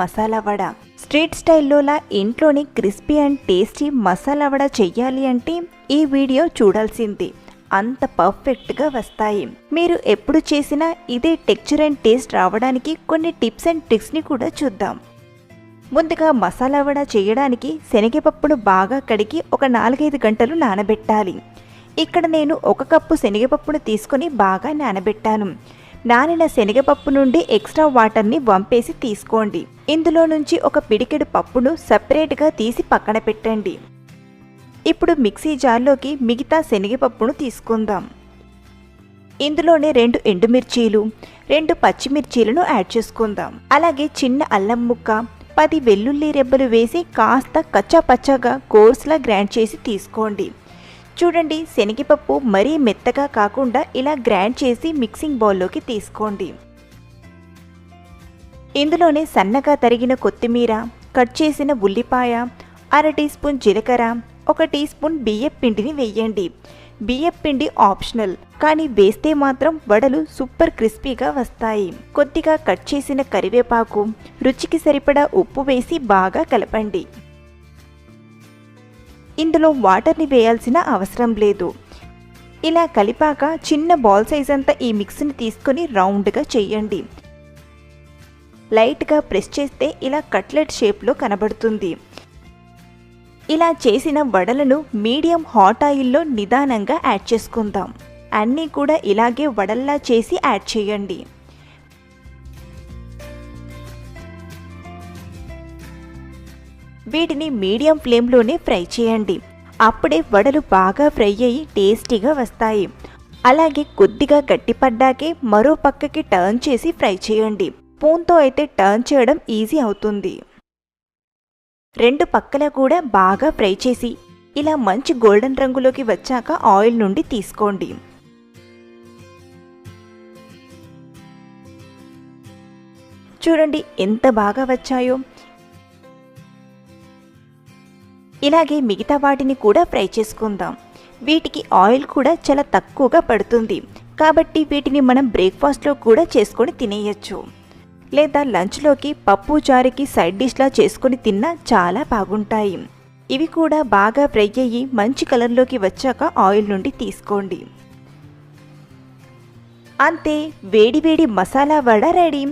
Masala vada. Street స్టైల్లోలా ఇంట్లోనే crispy and tasty masala vada చెయ్యాలి అంటే ఈ వీడియో చూడాల్సిందే. అంత పర్ఫెక్ట్గా వస్తాయి. మీరు ఎప్పుడు చేసినా ఇదే టెక్చర్ అండ్ టేస్ట్ రావడానికి కొన్ని టిప్స్ అండ్ ట్రిక్స్ని కూడా చూద్దాం. ముందుగా మసాలా వడ చేయడానికి శనగపప్పును బాగా కడిగి ఒక 4-5 గంటలు నానబెట్టాలి. ఇక్కడ నేను 1 కప్పు శనగపప్పును తీసుకొని బాగా నానబెట్టాను. నానిన శనగపప్పు నుండి ఎక్స్ట్రా వాటర్ని వంపేసి తీసుకోండి. ఇందులో నుంచి ఒక పిడికెడు పప్పును సపరేట్గా తీసి పక్కన పెట్టండి. ఇప్పుడు మిక్సీ జార్లోకి మిగతా శనగపప్పును తీసుకుందాం. ఇందులోనే 2 ఎండుమిర్చీలు, 2 పచ్చిమిర్చీలను యాడ్ చేసుకుందాం. అలాగే చిన్న అల్లం ముక్క, 10 వెల్లుల్లి రెబ్బలు వేసి కాస్త కచ్చాపచ్చాగా కోర్స్లా గ్రైండ్ చేసి తీసుకోండి. చూడండి, శనగపప్పు మరీ మెత్తగా కాకుండా ఇలా గ్రైండ్ చేసి మిక్సింగ్ బౌల్లోకి తీసుకోండి. ఇందులోనే సన్నగా తరిగిన కొత్తిమీర, కట్ చేసిన ఉల్లిపాయ, 1/2 టీ స్పూన్ జీలకర్ర, 1 టీ స్పూన్ బియ్యపు పిండిని వేయండి. బియ్యపు పిండి ఆప్షనల్, కానీ వేస్తే మాత్రం వడలు సూపర్ క్రిస్పీగా వస్తాయి. కొద్దిగా కట్ చేసిన కరివేపాకు, రుచికి సరిపడా ఉప్పు వేసి బాగా కలపండి. ఇందులో వాటర్ని వేయాల్సిన అవసరం లేదు. ఇలా కలిపాక చిన్న బాల్ సైజ్ అంతా ఈ మిక్స్ని తీసుకొని రౌండ్గా చేయండి. లైట్గా ప్రెస్ చేస్తే ఇలా కట్లెట్ షేప్లో కనబడుతుంది. ఇలా చేసిన వడలను మీడియం హాట్ ఆయిల్లో నిదానంగా యాడ్ చేసుకుందాం. అన్నీ కూడా ఇలాగే వడల్లా చేసి యాడ్ చేయండి. వీటిని మీడియం ఫ్లేమ్లోనే ఫ్రై చేయండి. అప్పుడే వడలు బాగా ఫ్రై అయ్యి టేస్టీగా వస్తాయి. అలాగే కొద్దిగా గట్టిపడ్డాకే మరో పక్కకి టర్న్ చేసి ఫ్రై చేయండి. స్పూన్తో అయితే టర్న్ చేయడం ఈజీ అవుతుంది. 2 పక్కల కూడా బాగా ఫ్రై చేసి ఇలా మంచి గోల్డెన్ రంగులోకి వచ్చాక ఆయిల్ నుండి తీసుకోండి. చూడండి ఎంత బాగా వచ్చాయో. ఇలాగే మిగతా వాటిని కూడా ఫ్రై చేసుకుందాం. వీటికి ఆయిల్ కూడా చాలా తక్కువగా పడుతుంది కాబట్టి వీటిని మనం బ్రేక్ఫాస్ట్లో కూడా చేసుకొని తినేయచ్చు. లేదా లంచ్లోకి పప్పు చారుకి సైడ్ డిష్లా చేసుకొని తిన్నా చాలా బాగుంటాయి. ఇవి కూడా బాగా ఫ్రై అయ్యి మంచి కలర్లోకి వచ్చాక ఆయిల్ నుండి తీసుకోండి. అంతే, వేడి వేడి మసాలా వడ రెడీ.